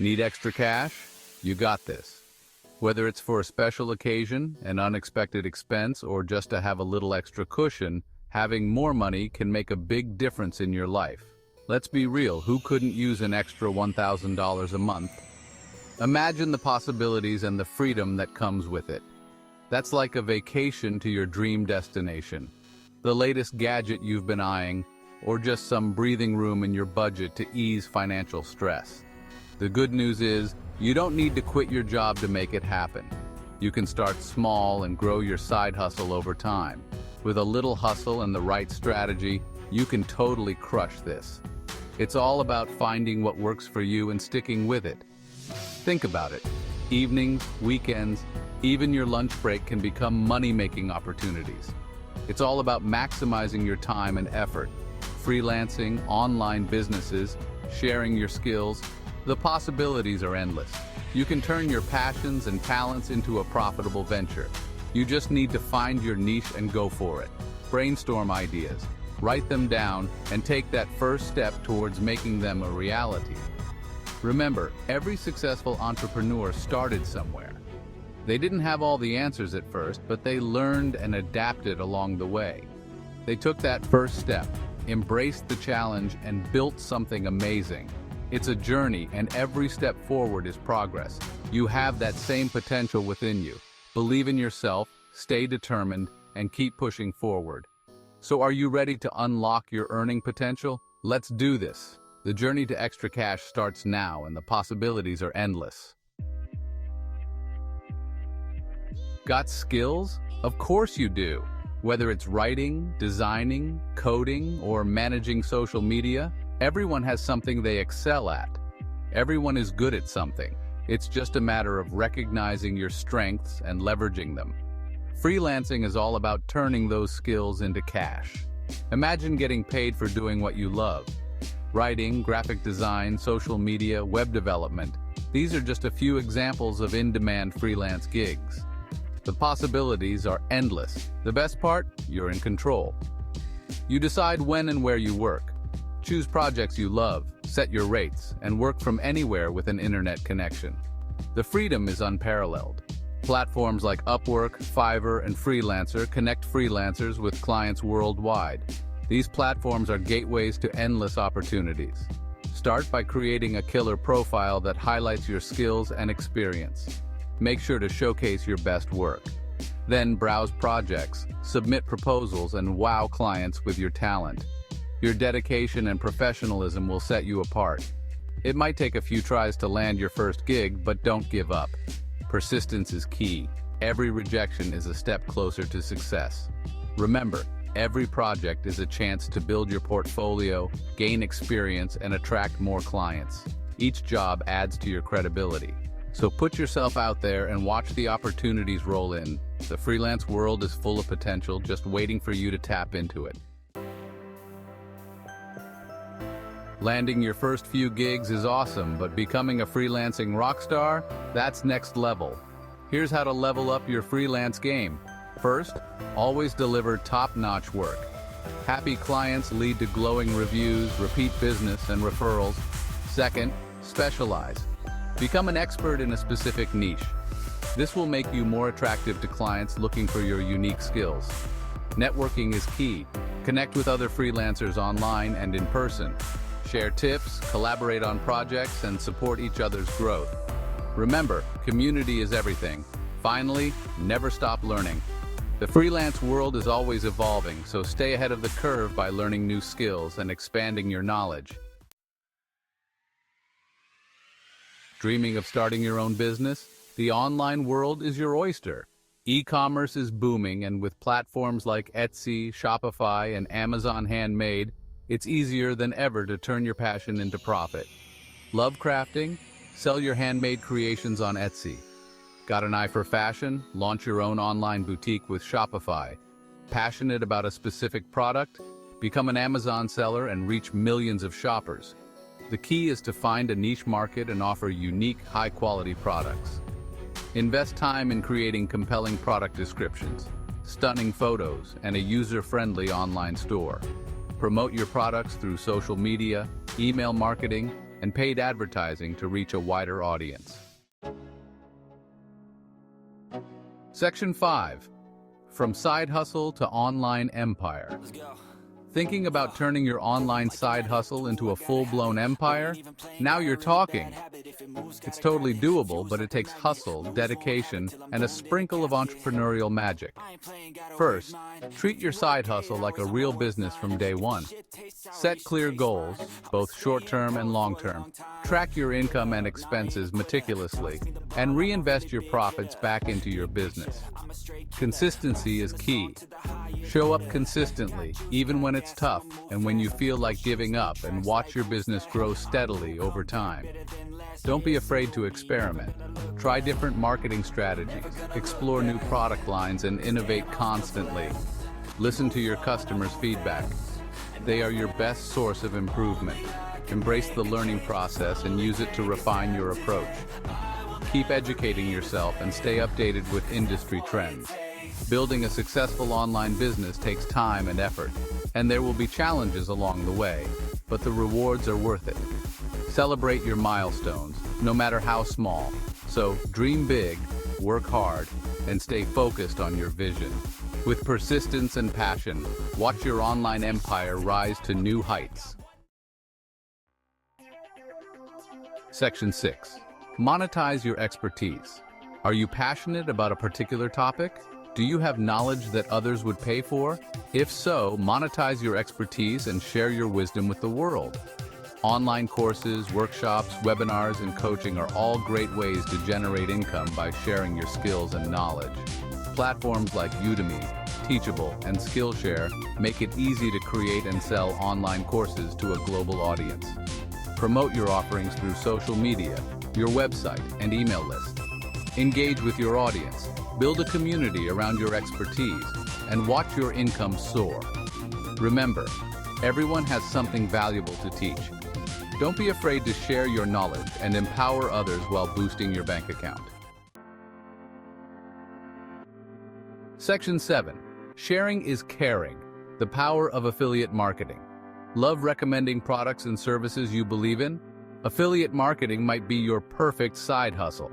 Need extra cash? You got this. Whether it's for a special occasion, an unexpected expense, or just to have a little extra cushion, having more money can make a big difference in your life. Let's be real, who couldn't use an extra $1,000 a month? Imagine the possibilities and the freedom that comes with it. That's like a vacation to your dream destination. The latest gadget you've been eyeing, or just some breathing room in your budget to ease financial stress. The good news is, you don't need to quit your job to make it happen. You can start small and grow your side hustle over time. With a little hustle and the right strategy, you can totally crush this. It's all about finding what works for you and sticking with it. Think about it. Evenings, weekends, even your lunch break can become money-making opportunities. It's all about maximizing your time and effort. Freelancing, online businesses, sharing your skills, the possibilities are endless. You can turn your passions and talents into a profitable venture. You just need to find your niche and go for it. Brainstorm ideas, write them down, and take that first step towards making them a reality. Remember, every successful entrepreneur started somewhere. They didn't have all the answers at first, but they learned and adapted along the way. They took that first step, embraced the challenge, and built something amazing. It's a journey, and every step forward is progress. You have that same potential within you. Believe in yourself, stay determined, and keep pushing forward. So are you ready to unlock your earning potential? Let's do this. The journey to extra cash starts now, and the possibilities are endless. Got skills? Of course you do. Whether it's writing, designing, coding, or managing social media, everyone has something they excel at. Everyone is good at something. It's just a matter of recognizing your strengths and leveraging them. Freelancing is all about turning those skills into cash. Imagine getting paid for doing what you love. Writing, graphic design, social media, web development. These are just a few examples of in-demand freelance gigs. The possibilities are endless. The best part? You're in control. You decide when and where you work. Choose projects you love, set your rates, and work from anywhere with an internet connection. The freedom is unparalleled. Platforms like Upwork, Fiverr, and Freelancer connect freelancers with clients worldwide. These platforms are gateways to endless opportunities. Start by creating a killer profile that highlights your skills and experience. Make sure to showcase your best work. Then browse projects, submit proposals, and wow clients with your talent. Your dedication and professionalism will set you apart. It might take a few tries to land your first gig, but don't give up. Persistence is key. Every rejection is a step closer to success. Remember, every project is a chance to build your portfolio, gain experience, and attract more clients. Each job adds to your credibility. So put yourself out there and watch the opportunities roll in. The freelance world is full of potential, just waiting for you to tap into it. Landing your first few gigs is awesome, but becoming a freelancing rock star? That's next level. Here's how to level up your freelance game. First, always deliver top-notch work. Happy clients lead to glowing reviews, repeat business, and referrals. Second, specialize. Become an expert in a specific niche. This will make you more attractive to clients looking for your unique skills. Networking is key. Connect with other freelancers online and in person. Share tips, collaborate on projects, and support each other's growth. Remember, community is everything. Finally, never stop learning. The freelance world is always evolving, so stay ahead of the curve by learning new skills and expanding your knowledge. Dreaming of starting your own business? The online world is your oyster. E-commerce is booming, and with platforms like Etsy, Shopify, and Amazon Handmade, it's easier than ever to turn your passion into profit. Love crafting? Sell your handmade creations on Etsy. Got an eye for fashion? Launch your own online boutique with Shopify. Passionate about a specific product? Become an Amazon seller and reach millions of shoppers. The key is to find a niche market and offer unique, high-quality products. Invest time in creating compelling product descriptions, stunning photos, and a user-friendly online store. Promote your products through social media, email marketing, and paid advertising to reach a wider audience. Section 5. From side hustle to online empire. Thinking about turning your online side hustle into a full-blown empire? Now you're talking. It's totally doable, but it takes hustle, dedication, and a sprinkle of entrepreneurial magic. First, treat your side hustle like a real business from day one. Set clear goals, both short-term and long-term. Track your income and expenses meticulously, and reinvest your profits back into your business. Consistency is key. Show up consistently, even when it's tough and when you feel like giving up, and watch your business grow steadily over time. Don't be afraid to experiment. Try different marketing strategies, explore new product lines, and innovate constantly. Listen to your customers' feedback. They are your best source of improvement. Embrace the learning process and use it to refine your approach. Keep educating yourself and stay updated with industry trends. Building a successful online business takes time and effort, and there will be challenges along the way, but the rewards are worth it. Celebrate your milestones, no matter how small. So dream big, work hard, and stay focused on your vision. With persistence and passion, watch your online empire rise to new heights. Section 6. Monetize your expertise. Are you passionate about a particular topic? Do you have knowledge that others would pay for? If so, monetize your expertise and share your wisdom with the world. Online courses, workshops, webinars, and coaching are all great ways to generate income by sharing your skills and knowledge. Platforms like Udemy, Teachable, and Skillshare make it easy to create and sell online courses to a global audience. Promote your offerings through social media, your website, and email list. Engage with your audience, build a community around your expertise, and watch your income soar. Remember, everyone has something valuable to teach. Don't be afraid to share your knowledge and empower others while boosting your bank account. Section 7. Sharing is caring. The power of affiliate marketing. Love recommending products and services you believe in? Affiliate marketing might be your perfect side hustle.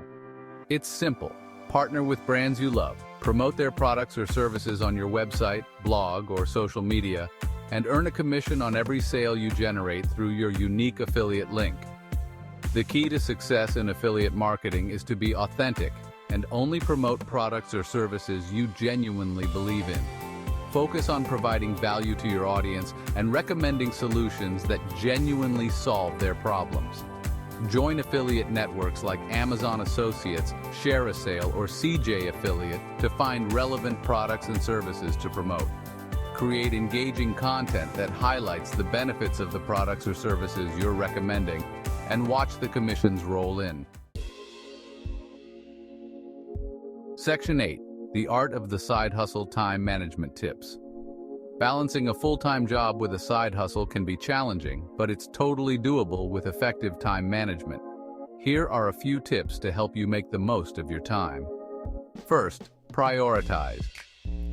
It's simple. Partner with brands you love, promote their products or services on your website, blog, or social media, and earn a commission on every sale you generate through your unique affiliate link. The key to success in affiliate marketing is to be authentic and only promote products or services you genuinely believe in. Focus on providing value to your audience and recommending solutions that genuinely solve their problems. Join affiliate networks like Amazon Associates, ShareASale, or CJ Affiliate to find relevant products and services to promote. Create engaging content that highlights the benefits of the products or services you're recommending, and watch the commissions roll in. Section 8. The Art of the Side Hustle Time Management Tips. Balancing a full-time job with a side hustle can be challenging, but it's totally doable with effective time management. Here are a few tips to help you make the most of your time. First, prioritize.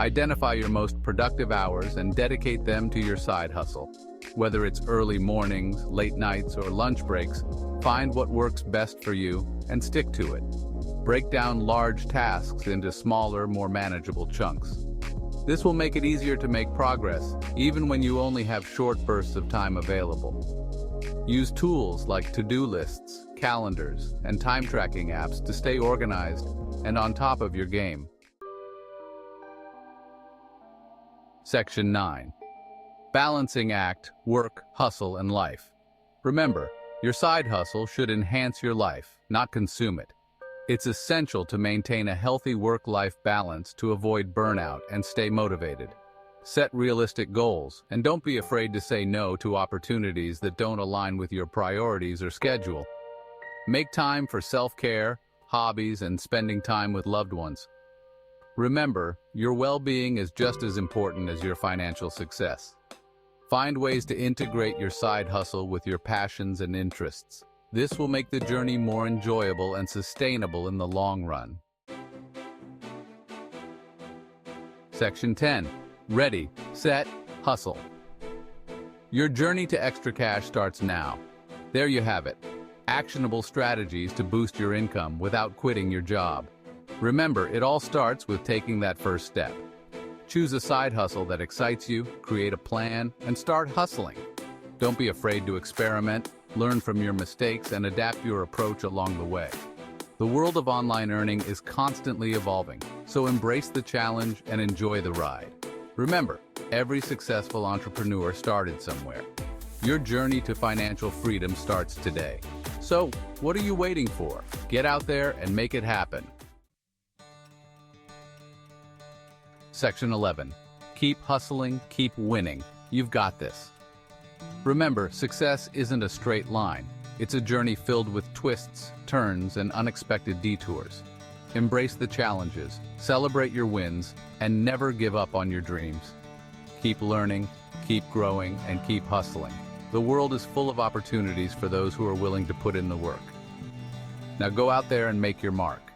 Identify your most productive hours and dedicate them to your side hustle. Whether it's early mornings, late nights, or lunch breaks, find what works best for you and stick to it. Break down large tasks into smaller, more manageable chunks. This will make it easier to make progress, even when you only have short bursts of time available. Use tools like to-do lists, calendars, and time tracking apps to stay organized and on top of your game. Section 9. Balancing act, work, hustle, and life. Remember, your side hustle should enhance your life, not consume it. It's essential to maintain a healthy work-life balance to avoid burnout and stay motivated. Set realistic goals, and don't be afraid to say no to opportunities that don't align with your priorities or schedule. Make time for self-care, hobbies, and spending time with loved ones. Remember, your well-being is just as important as your financial success. Find ways to integrate your side hustle with your passions and interests. This will make the journey more enjoyable and sustainable in the long run. Section 10. Ready, set, hustle. Your journey to extra cash starts now. There you have it. Actionable strategies to boost your income without quitting your job. Remember, it all starts with taking that first step. Choose a side hustle that excites you, create a plan, and start hustling. Don't be afraid to experiment, learn from your mistakes, and adapt your approach along the way. The world of online earning is constantly evolving, so embrace the challenge and enjoy the ride. Remember, every successful entrepreneur started somewhere. Your journey to financial freedom starts today. So, what are you waiting for? Get out there and make it happen. Section 11. Keep hustling, keep winning. You've got this. Remember, success isn't a straight line. It's a journey filled with twists, turns, and unexpected detours. Embrace the challenges, celebrate your wins, and never give up on your dreams. Keep learning, keep growing, and keep hustling. The world is full of opportunities for those who are willing to put in the work. Now go out there and make your mark.